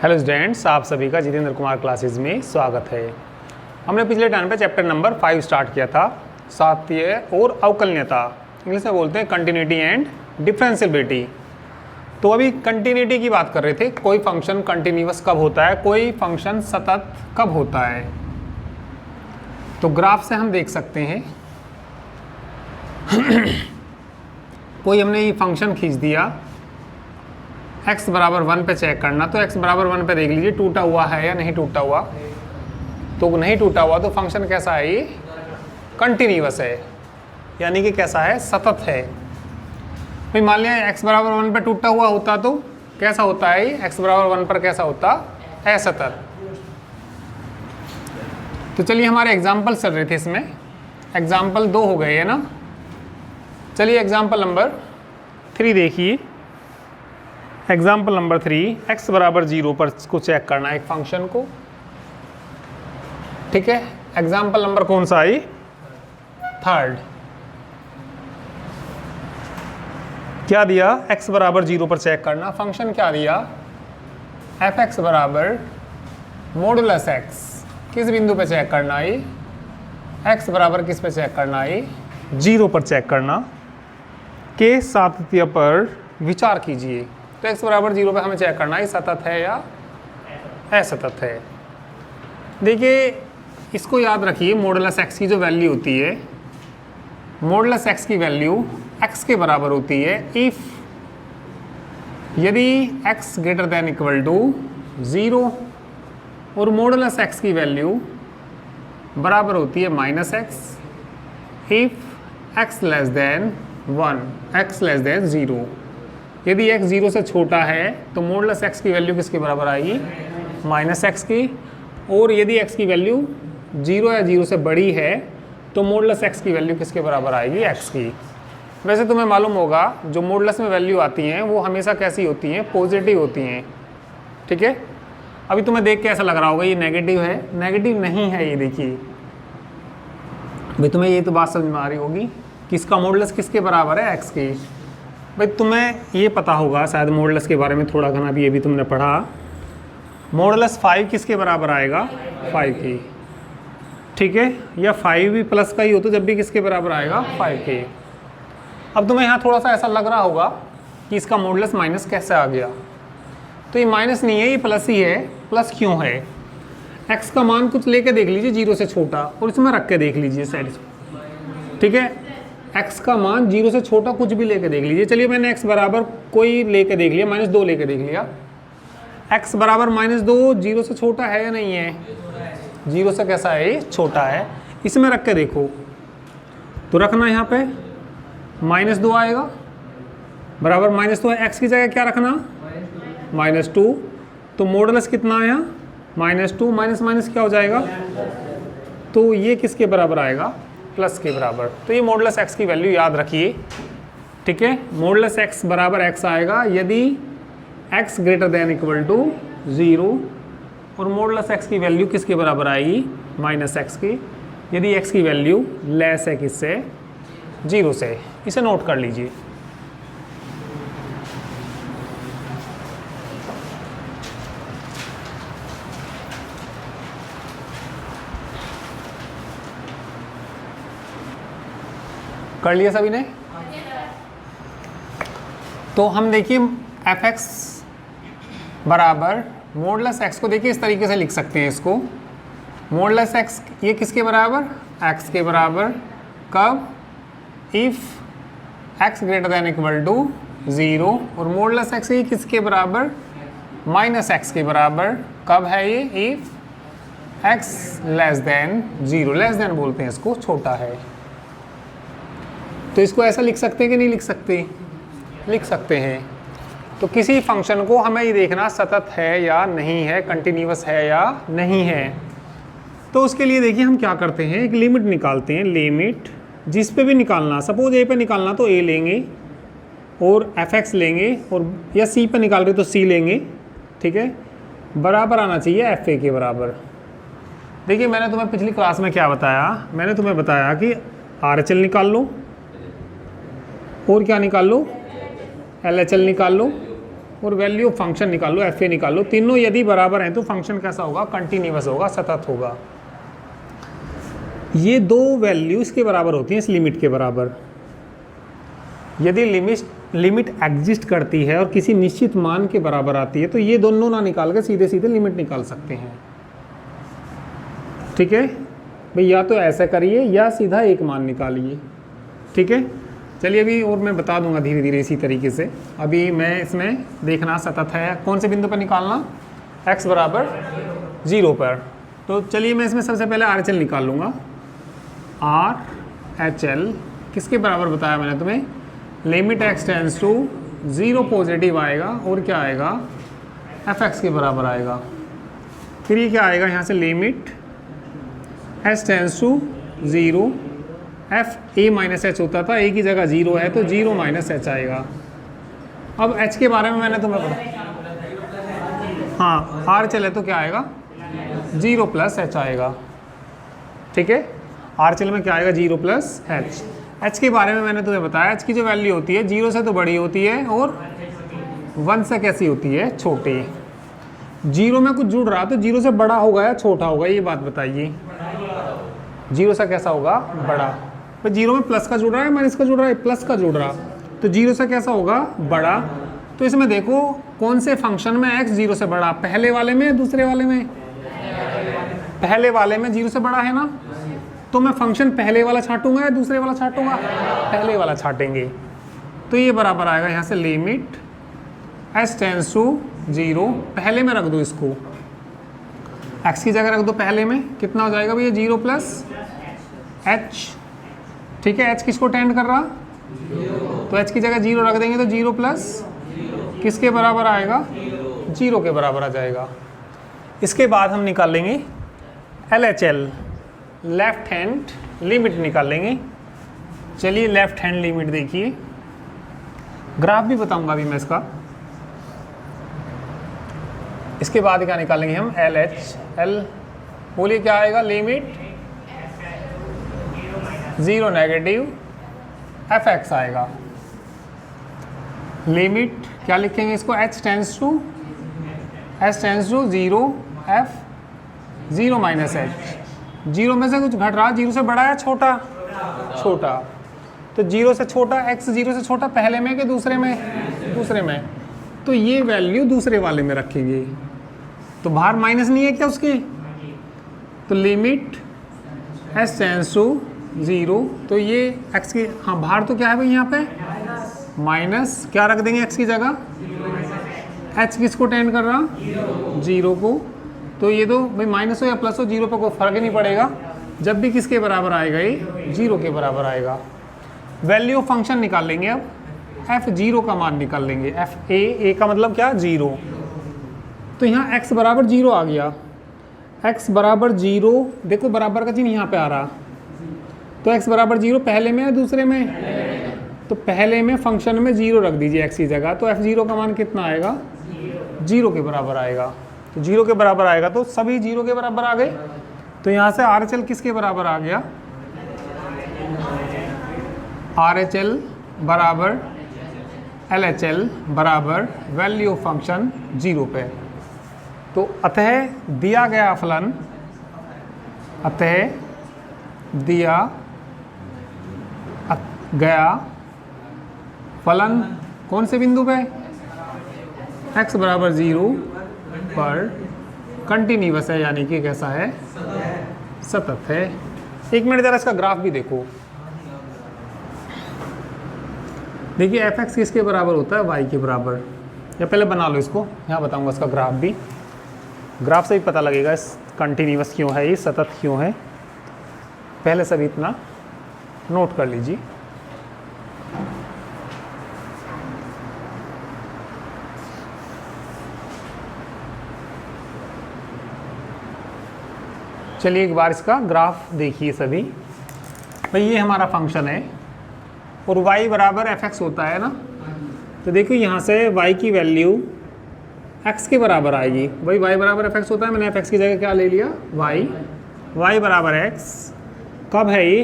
Hello students, आप सभी का जितेंद्र कुमार क्लासेस में स्वागत है। हमने पिछले टाइम पे चैप्टर नंबर 5 स्टार्ट किया था, सात्य और अवकलनीयता, इंग्लिश में बोलते हैं कंटिन्यूटी एंड डिफरेंशिएबिलिटी। तो अभी कंटिन्यूटी की बात कर रहे थे, कोई फंक्शन कंटिन्यूअस कब होता है, कोई फंक्शन सतत कब होता है। तो ग्राफ से हम देख सकते हैं कोई हमने ये फंक्शन खींच दिया, x बराबर 1 पे चेक करना, तो x बराबर 1 पे देख लीजिए टूटा हुआ है या नहीं टूटा हुआ। तो नहीं टूटा हुआ तो फंक्शन कैसा है, ये कंटिन्यूअस है, यानी कि कैसा है, सतत है। भाई मान लिया x बराबर 1 पे टूटा हुआ होता तो कैसा होता है, x बराबर 1 पर कैसा होता, असतत। तो चलिए हमारे एग्जाम्पल चल रहे थे, इसमें एग्जाम्पल 2 हो गए है ना। चलिए एग्जाम्पल नंबर 3 देखिए। एग्जाम्पल नंबर 3, x बराबर 0 पर को चेक करना है एक फंक्शन को, ठीक है। एग्जाम्पल नंबर कौन सा आई, 3rd। क्या दिया, x बराबर 0 पर चेक करना, फंक्शन क्या दिया, f(x) बराबर मॉडुलस x। किस बिंदु पे चेक करना है, x बराबर किस पे चेक करना है, 0 पर चेक करना। के सातत्य पर विचार कीजिए। तो x बराबर 0 पे हमें चेक करना है सतत है या असतत है। देखिए इसको याद रखिए, मॉडुलस x की जो वैल्यू होती है, मॉडुलस x की वैल्यू x के बराबर होती है इफ यदि x greater than equal to 0 और मॉडुलस x की वैल्यू बराबर होती है -x if x less than 1, x less than 0। यदि x 0 से छोटा है तो मॉडुलस x की वैल्यू किसके बराबर आएगी, -x की। और यदि x की वैल्यू 0 या 0 से बड़ी है तो मॉडुलस x की वैल्यू किसके बराबर आएगी, x की। वैसे तुम्हें मालूम होगा जो मॉडुलस में वैल्यू आती हैं वो हमेशा कैसी होती हैं, पॉजिटिव होती हैं, ठीक है। अभी तुम्हें देख के ऐसा लग रहा होगा ये नेगेटिव है, नेगेटिव नहीं है ये। देखिए भाई तुम्हें ये तो बात समझ में आ रही होगी कि इसका मॉडुलस किसके बराबर है, x की। भाई तुम्हें ये पता होगा शायद मॉडुलस के बारे में थोड़ा घना भी, ये भी तुमने पढ़ा। मॉडुलस 5 किसके बराबर आएगा, 5 की, ठीक है। या 5 भी प्लस का ही हो तो जब भी किसके बराबर आएगा, 5 के। अब तुम्हें यहाँ थोड़ा सा ऐसा लग रहा होगा कि इसका मॉडुलस माइनस कैसे आ गया। तो ये माइनस नहीं है, ये प्लस ही है। प्लस क्यों है, x का मान कुछ लेके देख लीजिए 0 से छोटा और इसमें रख के देख लीजिए साइड, ठीक है। x का मान 0 से छोटा कुछ भी लेके देख लीजिए। चलिए मैंने x बराबर कोई लेके देख लिया, -2 लेके देख लिया। x बराबर -2 0 से छोटा है या नहीं है, 0 से कैसा है, छोटा है। इसमें रख के देखो तो रखना यहाँ पे -2 आएगा, बराबर -2 है। x की जगह क्या रखना, -2। तो मॉडुलस कितना आया, -2 माइनस माइनस क्या हो जाएगा, तो ये किसके बराबर आएगा, प्लस के बराबर। तो ये मॉडुलस x की वैल्यू याद रखिए, ठीक है। मॉडुलस x बराबर x आएगा यदि x greater than equal to 0 और मॉडुलस x की वैल्यू किसके बराबर आएगी, -x की, यदि x की वैल्यू लेस है किससे, 0 से। इसे नोट कर लीजिए। कर लिया सभी ने। तो हम देखिए f(x) बराबर मॉडुलस x को देखिए इस तरीके से लिख सकते हैं इसको, मॉडुलस x ये किसके बराबर, x के बराबर कब, if x greater than equal to 0 और मॉडुलस x ये किसके बराबर, -x के बराबर कब है ये, if x less than 0, less than बोलते हैं इसको, छोटा है। तो इसको ऐसा लिख सकते हैं कि नहीं लिख सकते, लिख सकते हैं। तो किसी फंक्शन को हमें ये देखना सतत है या नहीं है, कंटिन्यूअस है या नहीं है। तो उसके लिए देखिए हम क्या करते हैं, एक लिमिट निकालते हैं। लिमिट जिस पे भी निकालना, सपोज a पे निकालना तो a लेंगे और f(x) लेंगे, और या c पे निकाल रहे तो c लेंगे, ठीक है। बराबर आना चाहिए fa के बराबर। देखिए मैंने तुम्हें पिछली क्लास में क्या बताया, मैंने तुम्हें बताया कि RHL निकाल लो और क्या निकाल लो, LHL निकाल लो, और वैल्यू ऑफ फंक्शन निकालो, एफ ए निकालो। तीनों यदि बराबर हैं तो फंक्शन कैसा होगा? कंटिन्यूअस होगा, सतत होगा। ये दो वैल्यू इसके बराबर होती हैं, इस लिमिट के बराबर। यदि लिमिट एग्जिस्ट करती है और किसी निश्चित मान के बराबर आती है तो ये दोनों ना निकाल के सीधे सीधे लिमिट निकाल सकते हैं। ठीक है भाई, या तो ऐसा करिए या सीधा एक मान निकालिए। ठीक है, चलिए अभी और मैं बता दूंगा धीरे धीरे इसी तरीके से। अभी मैं इसमें देखना सतत है कौन से बिंदु पर निकालना, x बराबर 0 पर। तो चलिए मैं इसमें सबसे पहले आर एच एल निकाल लूँगा। आर एच एल किसके बराबर बताया मैंने तुम्हें? Limit x tends to 0 positive आएगा और क्या आएगा? एफ एक्स के बराबर आएगा। फिर ये क्या आएगा यहाँ से? Limit h tends to 0, F A minus H होता था, ए की जगह 0 है तो 0 माइनस एच आएगा। अब h के बारे में मैंने तुम्हें हाँ आर चले तो क्या आएगा? 0 प्लस एच आएगा। ठीक है, आर चल में क्या आएगा? 0 प्लस एच। h के बारे में मैंने तुम्हें बताया, h की जो वैल्यू होती है 0 से तो बड़ी होती है और 1 से कैसी होती है? छोटी। 0 में कुछ जुड़ रहा तो 0 से बड़ा होगा या छोटा होगा, ये बात बताइए। 0 से कैसा होगा? बड़ा। तो 0 में प्लस का जुड़ रहा है, माइनस का जुड़ रहा है, प्लस का जुड़ रहा, तो 0 से कैसा होगा? बड़ा। तो इसमें देखो कौन से फंक्शन में x 0 से बड़ा, पहले वाले में या दूसरे वाले में? पहले वाले में 0 से बड़ा है ना, तो मैं फंक्शन पहले वाला छाटूंगा या दूसरे वाला छाटूंगा? पहले वाला छाटेंगे। तो ये बराबर आएगा यहाँ से लिमिट h टेंस टू 0, पहले में रख दो इसको, x की जगह रख दो पहले में, कितना हो जाएगा भैया? 0 प्लस h। ठीक है, h किसको टेंड कर रहा? तो h की जगह 0 रख देंगे तो 0 प्लस किसके बराबर आएगा? 0 के बराबर आ जाएगा। इसके बाद हम निकालेंगे LHL, लेफ्ट हैंड लिमिट निकालेंगे। चलिए लेफ्ट हैंड लिमिट देखिए, ग्राफ भी बताऊंगा अभी मैं इसका। इसके बाद क्या निकालेंगे हम? LHL, बोलिए क्या आएगा? लिमिट 0 नेगेटिव एफ एक्स आएगा। लिमिट क्या लिखेंगे इसको? h tends to 0 f 0 minus H. 0 में से कुछ घट रहा, 0 से बड़ा है छोटा? छोटा। तो 0 से छोटा, x 0 से छोटा पहले में कि दूसरे में? दूसरे में। तो ये वैल्यू दूसरे वाले में रखेंगे, तो बाहर माइनस नहीं है क्या उसकी? तो लिमिट h टेंस टू 0, तो ये x की, हाँ बाहर तो क्या है भाई यहाँ पे? माइनस। क्या रख देंगे x की जगह? h किसको टेंड कर रहा? 0 को। तो ये तो भाई माइनस हो या प्लस हो, 0 पर कोई फर्क ही नहीं पड़ेगा, जब भी किसके बराबर आएगा? ये 0 के बराबर आएगा। वैल्यू ऑफ फंक्शन निकाल लेंगे अब, f0 का मान निकाल लेंगे। f a का मतलब क्या? 0। तो यहाँ x बराबर 0 आ गया, x बराबर 0, देखो बराबर का चिन्ह यहाँ पे आ रहा, तो x बराबर 0 पहले में या दूसरे में? तो पहले में फंक्शन में 0 रख दीजिए x की जगह, तो f0 का मान कितना आएगा? 0 के बराबर आएगा। तो 0 के बराबर आएगा तो सभी 0 के बराबर आ गए। तो यहाँ से RHL किसके बराबर आ गया? RHL बराबर LHL बराबर वैल्यू ऑफ फंक्शन 0 पे। तो अतः दिया गया फलन, अतः दिया गया फलन कौन से बिंदु पे? x बराबर 0 पर कंटिन्यूअस है, यानी कि कैसा है? सतत है। एक मिनट जरा इसका ग्राफ भी देखो। देखिए एफ एक्स किसके बराबर होता है? y के बराबर। या पहले बना लो इसको, यहाँ बताऊंगा इसका ग्राफ भी। ग्राफ से भी पता लगेगा इस कंटिन्यूअस क्यों है, ये सतत क्यों है। पहले सभी इतना नोट कर लीजिए। चलिए एक बार इसका ग्राफ देखिए सभी। भाई ये हमारा फंक्शन है और y बराबर एफ एक्स होता है ना, तो देखिए यहाँ से y की वैल्यू x के बराबर आएगी। भाई y बराबर एफ एक्स होता है, मैंने एफ एक्स की जगह क्या ले लिया? y बराबर x। कब है ये?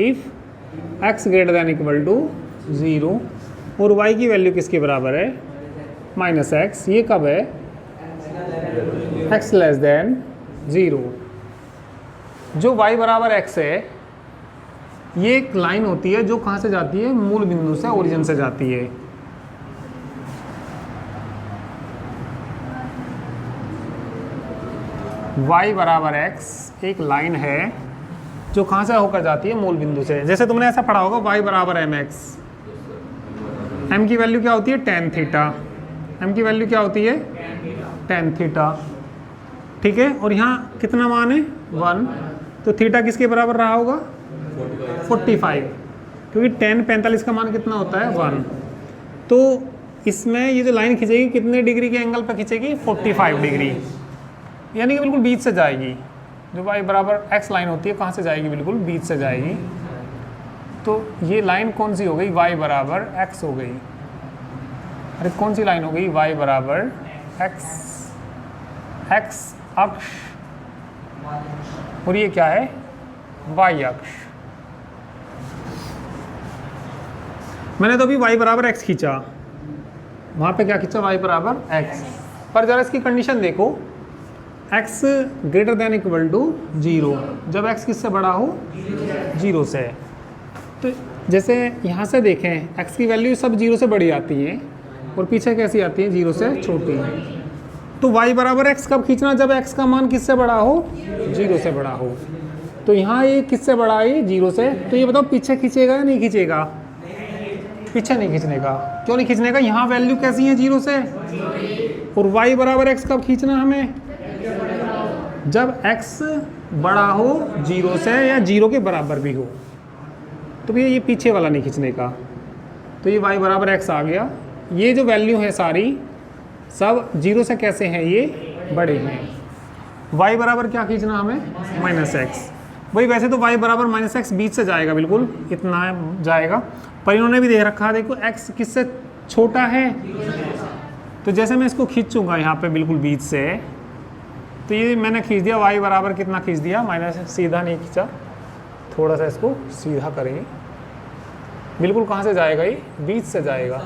If x greater than equal to 0, और y की वैल्यू किसके बराबर है? माइनस एक्स, ये कब है? X less than 0। जो y बराबर x है, ये एक लाइन होती है जो कहाँ से जाती है? मूल बिंदु से, ओरिजिन से जाती है। y बराबर x एक लाइन है जो कहाँ से होकर जाती है? मूल बिंदु से। जैसे तुमने ऐसा पढ़ा होगा y बराबर mx, m की वैल्यू क्या होती है? tan theta. m की वैल्यू क्या होती है? tan थीटा, ठीक है। और यहाँ कितना मान है? 1। तो थीटा किसके बराबर रहा होगा? 45, क्योंकि tan 45 का मान कितना होता है? 1। तो इसमें ये जो लाइन खींचेगी कितने डिग्री के एंगल पर खींचेगी? 45 डिग्री, यानी कि बिल्कुल बीच से जाएगी। जो y बराबर x लाइन होती है कहाँ से जाएगी? बिल्कुल बीच से जाएगी। तो ये लाइन कौन सी हो गई? y बराबर x हो गई। अरे कौन सी लाइन हो गई? y बराबर x, x अक्ष, और ये क्या है? y अक्ष। मैंने तो अभी y बराबर x खींचा, वहाँ पे क्या खींचा? y बराबर x। पर जरा इसकी कंडीशन देखो, x greater than equal to 0, जब x किससे बड़ा हो? 0 से। तो जैसे यहाँ से देखें, x की वैल्यू सब 0 से बड़ी आती है और पीछे कैसी आती है? 0 से छोटी। तो y बराबर x कब खींचना? जब x का मान किससे बड़ा हो? 0 से बड़ा हो। तो यहाँ ये किससे बड़ा है? 0 से। तो ये बताओ पीछे खींचेगा या नहीं खींचेगा? पीछे नहीं खींचने का। क्यों नहीं खींचने का? यहाँ वैल्यू कैसी है? 0 से। और y बराबर x कब खींचना हमें? जब x बड़ा हो 0 से या 0 के बराबर भी हो। तो भैया ये पीछे वाला नहीं खींचने का। तो ये y बराबर x आ गया। ये जो वैल्यू है सारी सब 0 से कैसे हैं? ये बड़े हैं। y बराबर क्या खींचना हमें? Minus x. वही वैसे तो y बराबर माइनस एक्स बीच से जाएगा, बिल्कुल इतना जाएगा, पर इन्होंने भी देख रखा है, देखो x किससे छोटा है। तो जैसे मैं इसको खींचूंगा यहाँ पे बिल्कुल बीच से, तो ये मैंने खींच दिया y बराबर कितना खींच दिया? माइनस। सीधा नहीं खींचा, थोड़ा सा इसको सीधा करेंगे। बिल्कुल कहाँ से जाएगा? ये बीच से जाएगा।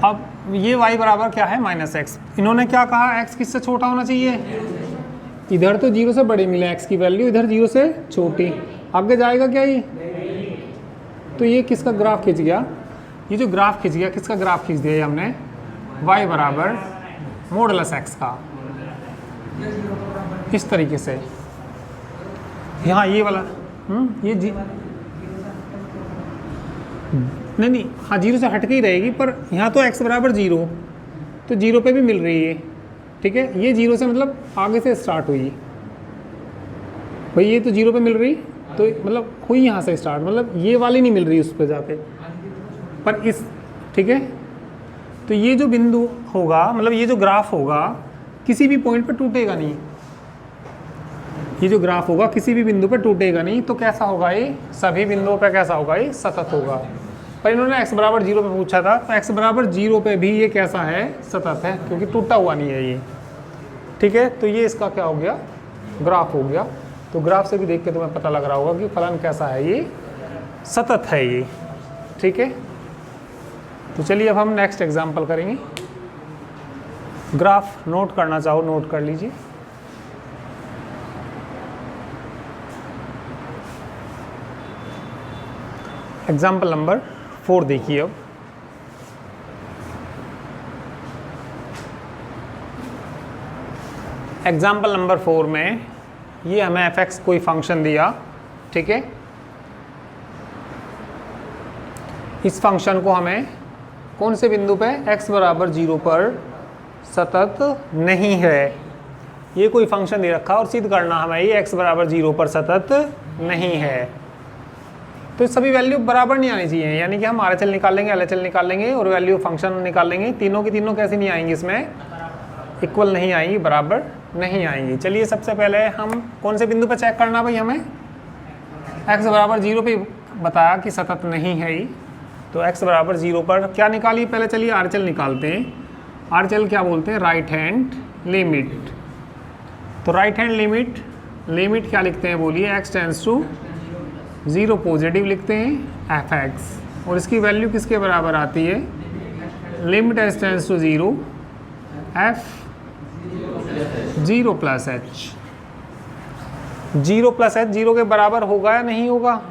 अब ये y बराबर क्या है? Minus x. इन्होंने क्या कहा? x किससे छोटा होना चाहिए? इधर तो 0 से बड़ी मिले x की वैल्यू, इधर 0 से छोटी। आगे जाएगा क्या ये? तो ये किसका ग्राफ खींच गया? ये जो ग्राफ खींच गया, किसका ग्राफ खींच दिया? ये हमने y बराबर मॉडुलस x का, इस तरीके से। यहाँ ये वाला ये नहीं, हाँ 0 से हट के ही रहेगी, पर यहाँ तो x बराबर 0, तो 0 पे भी मिल रही है, ठीक है। ये 0 से मतलब आगे से स्टार्ट हुई भाई, ये तो 0 पे मिल रही, तो मतलब हुई यहाँ से स्टार्ट, मतलब ये वाली नहीं मिल रही उस पर जाके, पर इस, ठीक है। तो ये जो बिंदु होगा, मतलब ये जो ग्राफ होगा किसी भी पॉइंट पे टूटेगा नहीं, ये जो ग्राफ होगा किसी भी बिंदु पे टूटेगा नहीं। तो कैसा होगा? ये सभी बिंदुओं पे कैसा होगा? ये सतत होगा। पर इन्होंने x बराबर 0 पे पूछा था, तो x बराबर 0 पे भी ये कैसा है? सतत है, क्योंकि टूटा हुआ नहीं है ये, ठीक है। तो ये इसका क्या हो गया? ग्राफ हो गया। तो ग्राफ से भी देख के तुम्हें पता लग रहा होगा कि फलन कैसा है? ये सतत है ये, ठीक है। तो चलिए अब हम नेक्स्ट एग्जाम्पल करेंगे। ग्राफ नोट करना चाहो नोट कर लीजिए। एग्जाम्पल नंबर 4 देखिए। अब एग्जाम्पल नंबर 4 में ये हमें f(x) कोई फंक्शन दिया, ठीक है। इस फंक्शन को हमें कौन से बिंदु पे? x बराबर 0 पर सतत नहीं है। ये कोई फंक्शन दे रखा और सिद्ध करना हमें ये x बराबर 0 पर सतत नहीं है। तो सभी वैल्यू बराबर नहीं आनी चाहिए, यानी कि हम RHL निकाल लेंगे, LHL निकाल लेंगे और वैल्यू फंक्शन निकाल लेंगे, तीनों की तीनों कैसी नहीं आएंगी? इसमें इक्वल नहीं आएंगी, बराबर नहीं आएंगी। चलिए सबसे पहले हम कौन से बिंदु पर चेक करना भाई? हमें x बराबर 0 पे बताया कि सतत नहीं है ये, तो x बराबर 0 पर क्या निकालिए? पहले चलिए RHL निकालते हैं। RHL क्या बोलते हैं? Right hand limit. तो राइट हैंड लिमिट क्या लिखते हैं? बोलिए x टेंड्स टू 0 पॉजिटिव लिखते हैं एफ एक्स, और इसकी वैल्यू किसके बराबर आती है, limit H tends to 0 F 0 plus H. 0 plus H 0 के बराबर होगा या नहीं होगा,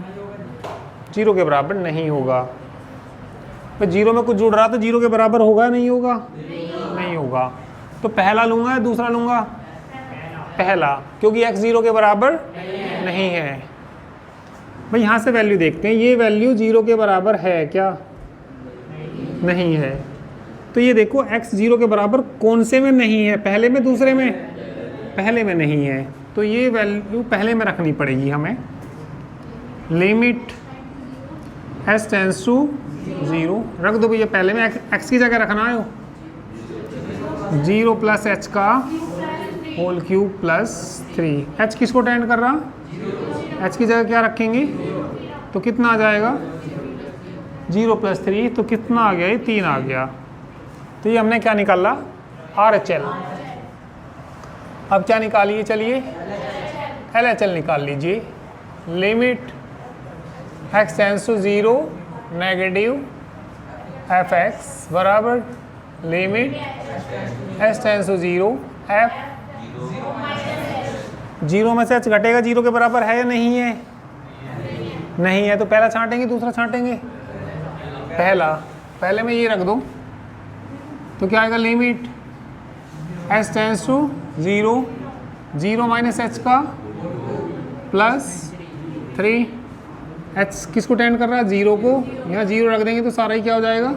0 के बराबर नहीं होगा। तो 0 में कुछ जुड़ रहा तो 0 के बराबर होगा या नहीं होगा, नहीं होगा। तो पहला लूँगा या दूसरा लूँगा, पहला, क्योंकि x 0 के बराबर नहीं है। भाई यहाँ से वैल्यू देखते हैं, ये वैल्यू 0 के बराबर है क्या, नहीं है। तो ये देखो x 0 के बराबर कौन से में नहीं है, पहले में दूसरे में, पहले में नहीं है। तो ये वैल्यू पहले में रखनी पड़ेगी हमें। लिमिट h टेंड्स टू 0 रख दो भैया, पहले में x की जगह रखना है 0 प्लस एच का होल क्यूब प्लस 3। h किसको टेंड कर रहा, h की जगह क्या रखेंगे, तो कितना आ जाएगा 0 प्लस 3, तो कितना आ गया, ये 3 आ गया। तो ये हमने क्या निकाला, RHL। अब क्या निकालिए, चलिए LHL निकाल लीजिए। Limit x tends to 0 negative F X बराबर limit h tends to 0 f 0 में से h घटेगा 0 के बराबर है या नहीं है, नहीं है। तो पहला छांटेंगे दूसरा छांटेंगे, पहला, पहले में ये रख दो, तो क्या आएगा, limit h tends to 0 0 minus h का प्लस 3। h किसको टेंड कर रहा है, 0 को, यहाँ 0 रख देंगे तो सारा ही क्या हो जाएगा,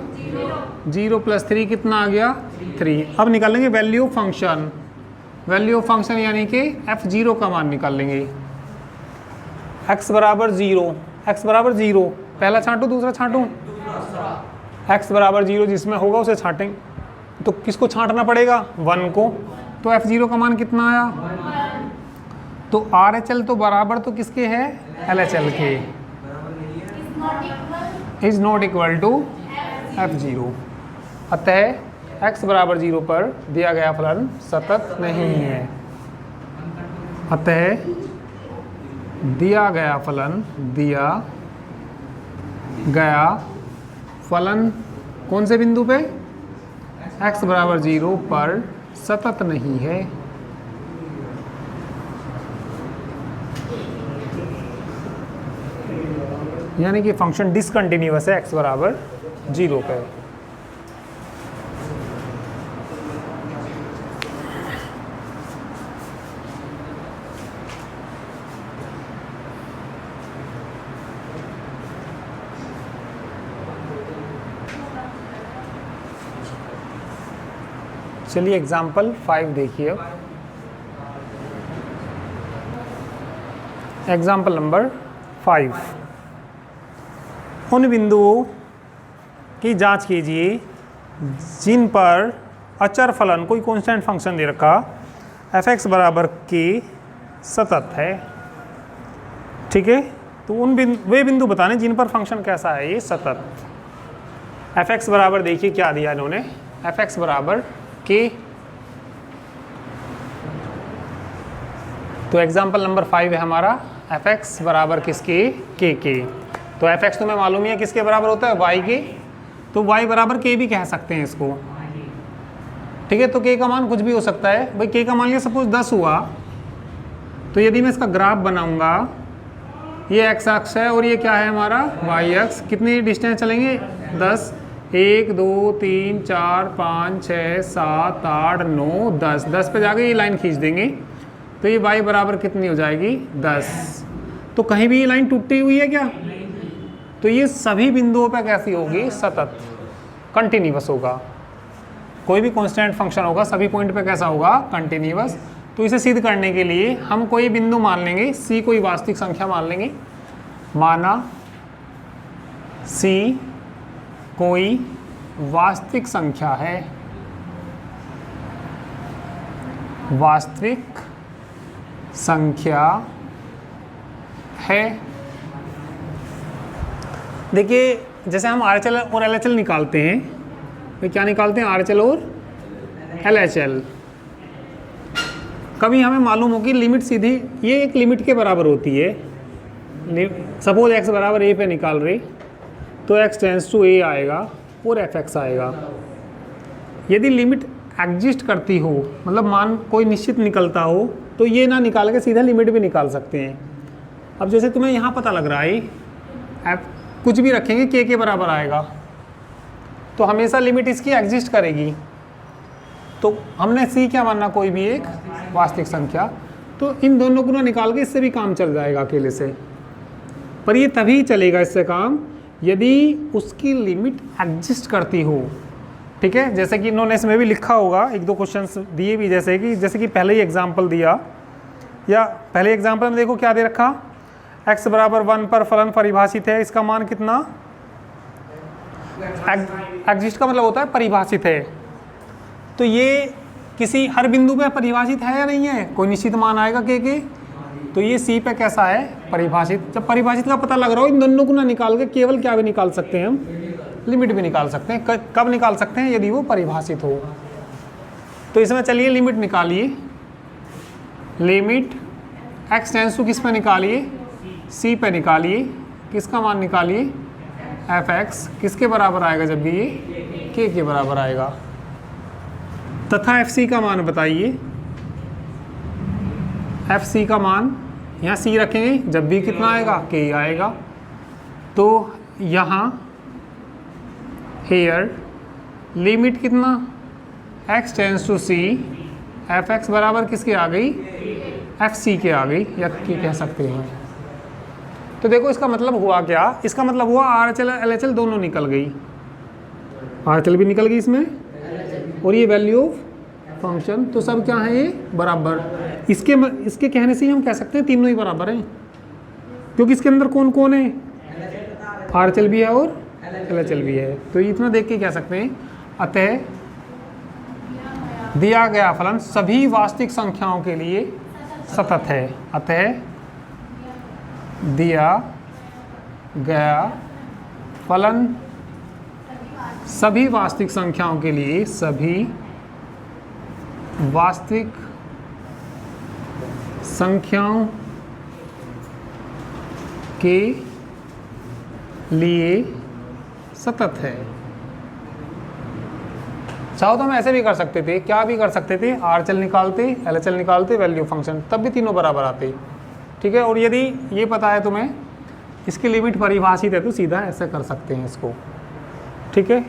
0 प्लस 3 कितना आ गया, 3। अब निकालेंगे value of function, value of function यानी कि f0 का मान निकाल लेंगे। x बराबर 0, x बराबर 0, पहला छांटू दूसरा छांटू, x बराबर 0 जिसमें होगा उसे छांटेंगे। तो किसको छांटना पड़ेगा, 1 को। तो f0 का मान कितना आया, तो RHL तो बराबर तो किसके है, LHL के, is not equal to f0। अतः x बराबर 0 पर दिया गया फलन सतत नहीं है। अतः दिया गया फलन कौन से बिंदु पे, x बराबर 0 पर सतत नहीं है। यानी कि फंक्शन डिसकंटिन्यूअस है x बराबर 0 पे। चलिए एग्जाम्पल 5 देखिए। एग्जाम्पल नंबर 5, उन बिंदुओं की जांच कीजिए जिन पर अचर फलन कोई कांस्टेंट फंक्शन दे रखा f(x) बराबर k सतत है। ठीक है, तो उन वे बिंदु बताने जिन पर फंक्शन कैसा है, ये सतत। f(x) बराबर देखिए क्या दिया इन्होंने, f(x) बराबर k। तो एग्जाम्पल नंबर 5 है हमारा, f(x) बराबर किसके, k। तो f(x) तुम्हें मालूम ही है किसके बराबर होता है, y के। तो y बराबर k भी कह सकते हैं इसको। ठीक है, तो k का मान कुछ भी हो सकता है। भाई k का मान लिया सपोज 10 हुआ, तो यदि मैं इसका ग्राफ बनाऊंगा, ये x अक्ष है और ये क्या है हमारा y अक्ष। कितनी डिस्टेंस चलेंगे, 10, 1 2 3 4 5 6 7 8 9 10, 10 पे जाके ये लाइन खींच देंगे, तो ये y बराबर कितनी हो जाएगी, 10। तो कहीं भी ये लाइन टूटी हुई है क्या, तो ये सभी बिंदुओं पे कैसी होगी, सतत, कंटिन्यूअस होगा। कोई भी कांस्टेंट फंक्शन होगा सभी पॉइंट पे कैसा होगा, कंटिन्यूअस। तो इसे सिद्ध करने के लिए हम कोई बिंदु मान लेंगे, c कोई वास्तविक संख्या मान लेंगे। माना c कोई वास्तविक संख्या है, वास्तविक संख्या है। देखिए जैसे हम RHL और LHL निकालते हैं, तो क्या निकालते हैं, RHL और LHL। कभी हमें मालूम हो कि लिमिट सीधी ये एक लिमिट के बराबर होती है, सपोज x बराबर a पे निकाल रहे तो x टेंस टू a आएगा और fx आएगा। यदि लिमिट एग्जिस्ट करती हो, मतलब मान कोई निश्चित निकलता हो, तो ये ना निकाल के सीधा लिमिट भी निकाल सकते हैं। अब जैसे तुम्हें यहाँ पता लग रहा है f कुछ भी रखेंगे k के बराबर आएगा, तो हमेशा लिमिट इसकी एग्जिस्ट करेगी। तो हमने c क्या मानना, कोई भी एक वास्तविक संख्या, तो इन दोनों को ना निकाल के इससे भी काम चल जाएगा अकेले से। पर ये तभी चलेगा इससे काम यदि उसकी लिमिट एग्जिस्ट करती हो। ठीक है, जैसे कि इन्होंने इसमें भी लिखा होगा, एक दो क्वेश्चंस दिए भी, जैसे कि पहले ही एग्जांपल दिया, या पहले एग्जांपल में देखो क्या दे रखा, x बराबर 1 पर फलन परिभाषित है, इसका मान कितना, एग्जिस्ट का मतलब होता है परिभाषित है। तो ये किसी हर बिंदु पे परिभाषित है या नहीं है, कोई निश्चित मान आएगा के, तो ये c पे कैसा है, परिभाषित। जब परिभाषित का पता लग रहा हो, इन दोनों को ना निकाल के केवल क्या भी निकाल सकते हैं हम, लिमिट भी निकाल सकते हैं। कब निकाल सकते हैं, यदि वो परिभाषित हो। तो इसमें चलिए लिमिट निकालिए, लिमिट x टेंस टू किस पे निकालिए, c पे निकालिए, किसका मान निकालिए, fx, किसके बराबर आएगा जब भी ये k के बराबर आएगा, तथा fc का मान बताइए। fc का मान यहाँ c रखेंगे जब भी कितना आएगा, k आएगा। तो यहाँ हेयर लिमिट कितना, x tends to c, fx बराबर किसके आ गई, fc के आ गई, या क्या कह सकते हैं। तो देखो इसका मतलब हुआ क्या, इसका मतलब हुआ RHL LHL दोनों निकल गई, RHL भी निकल गई इसमें, और ये वैल्यू ऑफ फंक्शन, तो सब क्या है, ये बराबर। इसके कहने से ही हम कह सकते हैं तीनों ही बराबर हैं, क्योंकि इसके अंदर कौन कौन है, RHL भी है और LHL भी है। तो इतना देख के कह सकते हैं, अतः दिया गया फलन सभी वास्तविक संख्याओं के लिए सतत है। अतः दिया गया फलन सभी वास्तविक संख्याओं के लिए, सभी वास्तविक संख्याओं के लिए सतत है। चाहो तो हम ऐसे भी कर सकते थे, क्या भी कर सकते थे, RHL निकालते, LHL निकालते, वैल्यू फंक्शन, तब भी तीनों बराबर आते। ठीक है, और यदि ये पता है तुम्हें इसकी लिमिट परिभाषित है तो सीधा ऐसे कर सकते हैं इसको। ठीक है,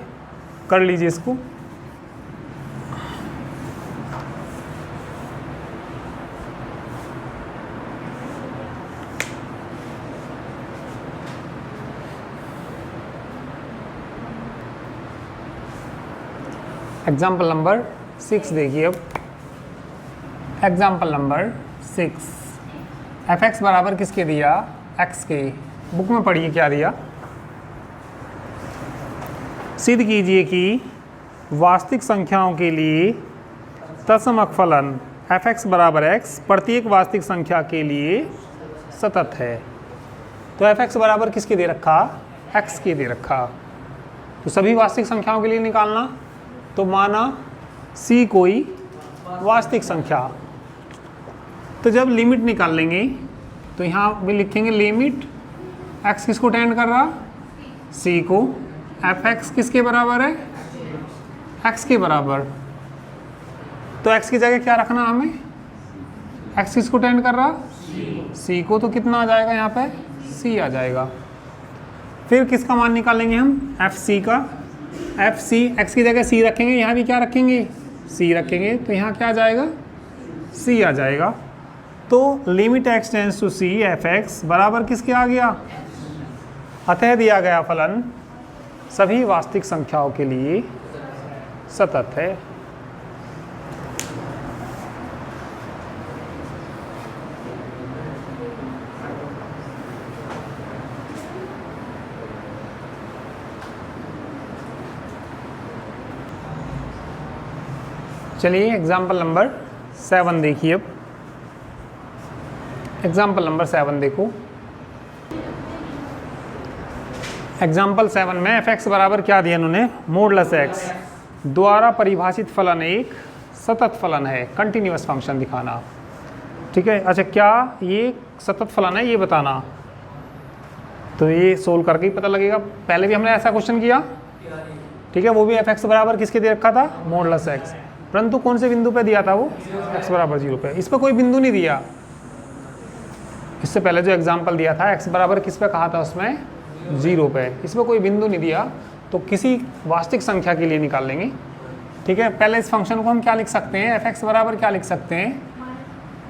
कर लीजिए इसको। एग्जाम्पल नंबर 6 देखिए। अब एग्जाम्पल नंबर 6, fx बराबर किसके दिया, x के। बुक में पढ़िए क्या दिया, सिद्ध कीजिए कि वास्तविक संख्याओं के लिए तत्समक फलन fx बराबर x प्रत्येक वास्तविक संख्या के लिए सतत है। तो fx बराबर किसके दे रखा, x के दे रखा। तो सभी वास्तविक संख्याओं के लिए निकालना, तो माना c कोई वास्तविक संख्या, तो जब लिमिट निकाल लेंगे तो यहाँ भी लिखेंगे लिमिट x किसको टेंड कर रहा, c को, fx किसके बराबर है, x के बराबर। तो x की जगह क्या रखना हमें, x किसको टेंड कर रहा, c को, तो कितना आ जाएगा यहाँ पे, c आ जाएगा। फिर किसका मान निकालेंगे हम, fc का, fc, x की जगह c रखेंगे, यहाँ भी क्या रखेंगे, c रखेंगे, तो यहाँ क्या आ जाएगा, c आ जाएगा। तो limit x tends to c fx बराबर किसके आ गया, अतः दिया गया फलन सभी वास्तविक संख्याओं के लिए सतत है। चलिए एग्जाम्पल नंबर 7 देखिए। अब एग्जाम्पल नंबर 7 देखो। एग्जाम्पल 7 में fx बराबर क्या दिया इन्होंने, मोडलस x द्वारा परिभाषित फलन एक सतत फलन है, कंटिन्यूअस फंक्शन दिखाना। ठीक है, अच्छा क्या ये सतत फलन है ये बताना। तो ये सोल्व करके ही पता लगेगा। पहले भी हमने ऐसा क्वेश्चन किया, ठीक है, वो भी f(x) बराबर किसके दे रखा था, मॉडुलस x, परंतु कौन से बिंदु पे दिया था वो, x बराबर 0 पे। इस पर कोई बिंदु नहीं दिया। इससे पहले जो एग्जाम्पल दिया था x बराबर किस पे कहा था, उसमें 0 पे, इस पर कोई बिंदु नहीं दिया, तो किसी वास्तविक संख्या के लिए निकाल लेंगे। ठीक है, पहले इस फंक्शन को हम क्या लिख सकते हैं, f(x) बराबर क्या लिख सकते हैं,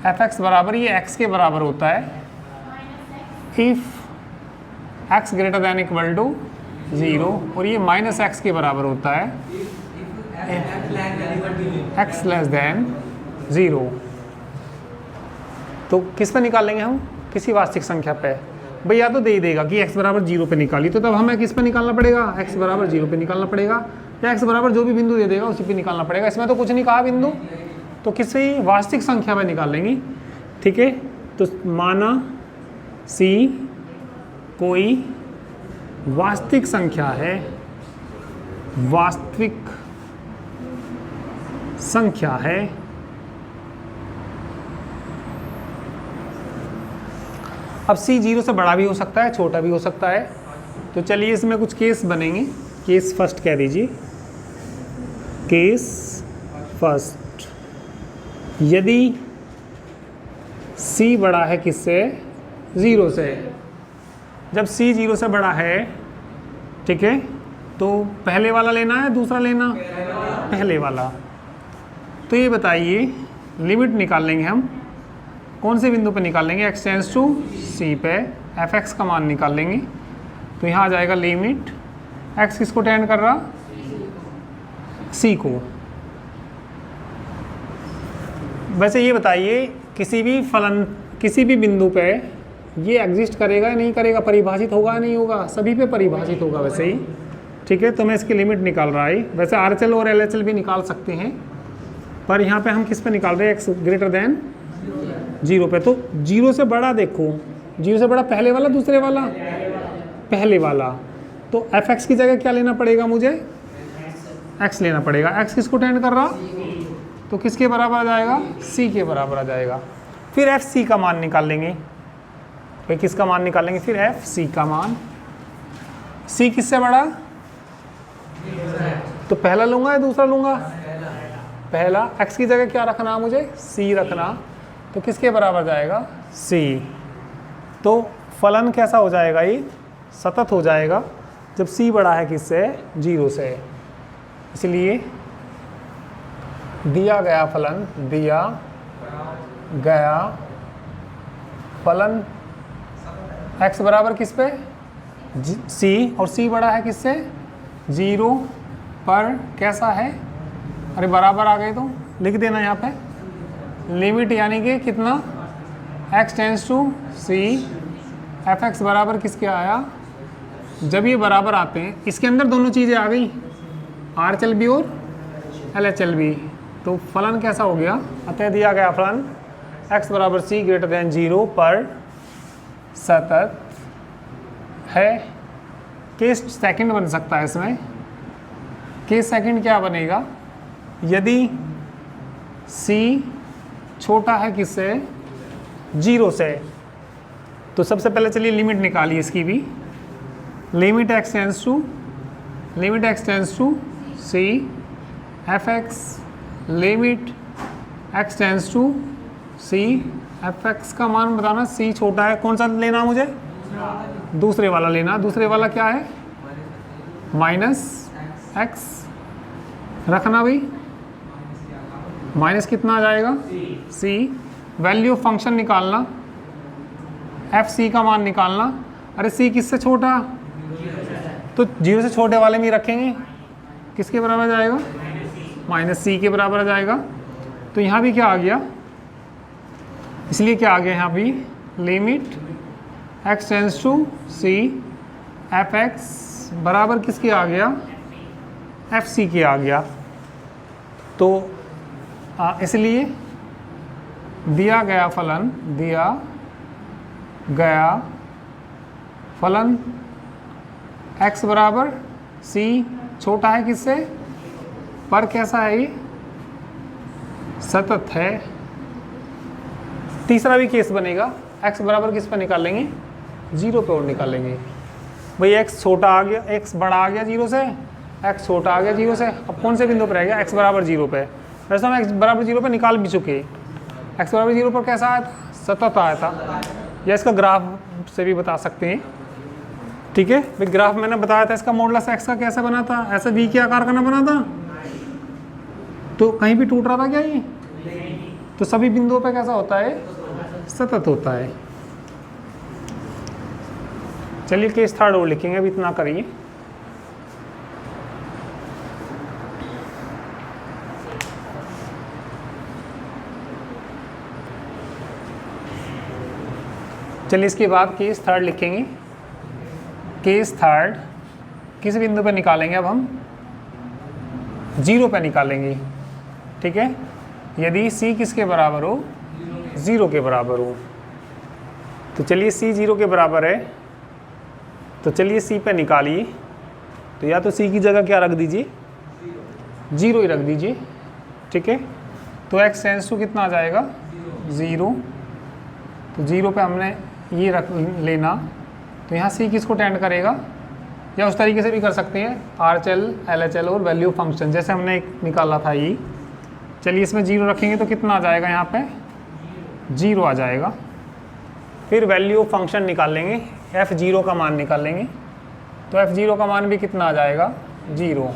f(x) बराबर ये x के बराबर होता है if x greater than equal to 0, और ये माइनस x के बराबर होता है x लेस देन 0। तो किस पे निकालेंगे हम, किसी वास्तविक संख्या पे। भाई या तो दे ही देगा कि x बराबर 0 पे निकाली, तो तब हमें किस पे निकालना पड़ेगा, x बराबर 0 पे निकालना पड़ेगा, या x बराबर जो भी बिंदु दे देगा उसी पे निकालना पड़ेगा। इसमें तो कुछ नहीं कहा बिंदु, तो किसी वास्तविक संख्या पे निकाल लेंगे। ठीक है, तो माना c कोई वास्तविक संख्या है, वास्तविक संख्या है, अब c 0 से बड़ा भी हो सकता है, छोटा भी हो सकता है। तो चलिए इसमें कुछ केस बनेंगे। केस फर्स्ट कह दीजिए, केस फर्स्ट, यदि c बड़ा है किससे, 0 से, जब c 0 से बड़ा है, ठीक है, तो पहले वाला लेना है दूसरा लेना, पहले वाला। तो ये बताइए, लिमिट निकाल लेंगे हम, कौन से बिंदु पे निकालेंगे, x टेंड्स टू c पे f(x) का मान निकाल लेंगे। तो यहाँ आ जाएगा लिमिट x किसको टेंड कर रहा, c को। वैसे ये बताइए, किसी भी फलन, किसी भी बिंदु पे ये एग्जिस्ट करेगा या नहीं करेगा, परिभाषित होगा या नहीं होगा, सभी पे परिभाषित होगा वैसे ही। ठीक है, तो मैं इसकी लिमिट निकाल रहा है। वैसे RHL और LHL भी निकाल सकते हैं, पर यहाँ पे हम किस पे निकाल रहे हैं, x ग्रेटर देन 0 पे। तो 0 से बड़ा देखो, 0 से बड़ा पहले वाला दूसरे वाला, पहले वाला। तो f(x) की जगह क्या लेना पड़ेगा मुझे, x लेना पड़ेगा। x किसको टेंड कर रहा, तो किसके बराबर आ जाएगा, c के बराबर आ जाएगा। फिर fc का मान निकाल लेंगे। भाई किसका मान निकालेंगे, फिर fc का मान। c किससे बड़ा, तो पहला लूंगा या दूसरा लूंगा, पहला। x की जगह क्या रखना मुझे, c रखना, तो किसके बराबर जाएगा, c। तो फलन कैसा हो जाएगा, ये सतत हो जाएगा जब c बड़ा है किससे, 0 से। इसलिए दिया गया फलन, दिया गया फलन x बराबर किस पे, c, और c बड़ा है किससे, 0 पर कैसा है, अरे बराबर आ गए तो लिख देना यहाँ पे, लिमिट यानी कि कितना, x tends to c, f(x) बराबर किसके आया, जब ये बराबर आते हैं, इसके अंदर दोनों चीज़ें आ गई, RHL भी और LHL भी, तो फलन कैसा हो गया। अतः दिया गया फलन x बराबर c ग्रेटर देन 0 पर सतत है। केस सेकंड बन सकता है इसमें। केस सेकंड क्या बनेगा, यदि c छोटा है किससे, 0 से। तो सबसे पहले चलिए लिमिट निकालिए इसकी भी। Limit x tends to c f(x), limit x tends to c f(x) का मान बताना, c छोटा है, कौन सा लेना मुझे, दूसरे वाला लेना। दूसरे वाला क्या है, माइनस x रखना भाई, माइनस कितना आ जाएगा, c। वैल्यू ऑफ फंक्शन निकालना, fc का मान निकालना। अरे c किससे छोटा, तो 0 से छोटे वाले में ही रखेंगे, किसके बराबर जाएगा, माइनस c के बराबर आ जाएगा। तो यहाँ भी क्या आ गया, इसलिए क्या आ गया यहाँ भी, limit x tends to c f(x) बराबर किसके आ गया, fc के आ गया। तो इसलिए दिया गया फलन x बराबर c छोटा है किससे, पर कैसा है, ये सतत है। तीसरा भी केस बनेगा, x बराबर किस पर निकालेंगे, 0 पे और निकालेंगे। भाई x छोटा आ गया, x बड़ा आ गया 0 से, x छोटा आ गया 0 से। अब कौन से बिंदु पर रहेगा? x बराबर 0 पे। वैसे हम x बराबर 0 पे निकाल भी चुके। x बराबर 0 पर कैसा आया था? सतत आया था, या इसका ग्राफ से भी बता सकते हैं। ठीक है भाई, ग्राफ मैंने बताया था इसका मॉडुलस x का कैसा बना था, ऐसा v के आकार का ना बना था। तो कहीं भी टूट रहा था क्या ये? तो सभी बिंदुओं पे कैसा होता है? सतत होता है। चलिए केस थर्ड और लिखेंगे, अभी इतना करिए। चलिए इसके बाद केस थर्ड लिखेंगे। केस थर्ड किस बिंदु पे निकालेंगे? अब हम 0 पे निकालेंगे। ठीक है, यदि c किसके बराबर हो? 0 के बराबर हो। तो चलिए c 0 के बराबर है, तो चलिए c पे निकालिए। तो या तो c की जगह क्या रख दीजिए? 0 ही रख दीजिए। ठीक है, तो x टेंस टू कितना आ जाएगा? 0। तो 0 पे हमने ये रख लेना, तो यहाँ c किसको टेंड करेगा? या उस तरीके से भी कर सकते हैं, RHL, LHL और वैल्यू फंक्शन, जैसे हमने एक निकाला था ये। चलिए इसमें 0 रखेंगे तो कितना आ जाएगा? यहाँ पे 0 आ जाएगा। फिर वैल्यू फंक्शन निकाल लेंगे, f0 का मान निकाल लेंगे। तो f0 का मान भी कितना आ जाएगा? 0।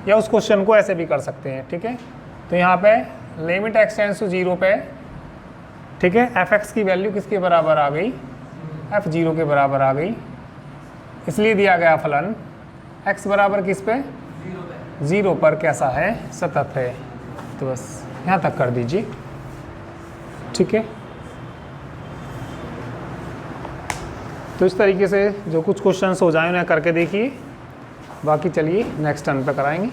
या उस क्वेश्चन को ऐसे भी कर सकते हैं। ठीक है, तो यहाँ पे लिमिट x टेंड्स टू 0 पे, ठीक है, fx की वैल्यू किसके बराबर आ गई? f0 के बराबर आ गई। इसलिए दिया गया फलन x बराबर किस पे? 0 पर कैसा है? सतत है। तो बस यहाँ तक कर दीजिए। ठीक है, तो इस तरीके से जो कुछ क्वेश्चंस हो जाए उन्हें करके देखिए, बाकी चलिए नेक्स्ट टर्न पे कराएंगे।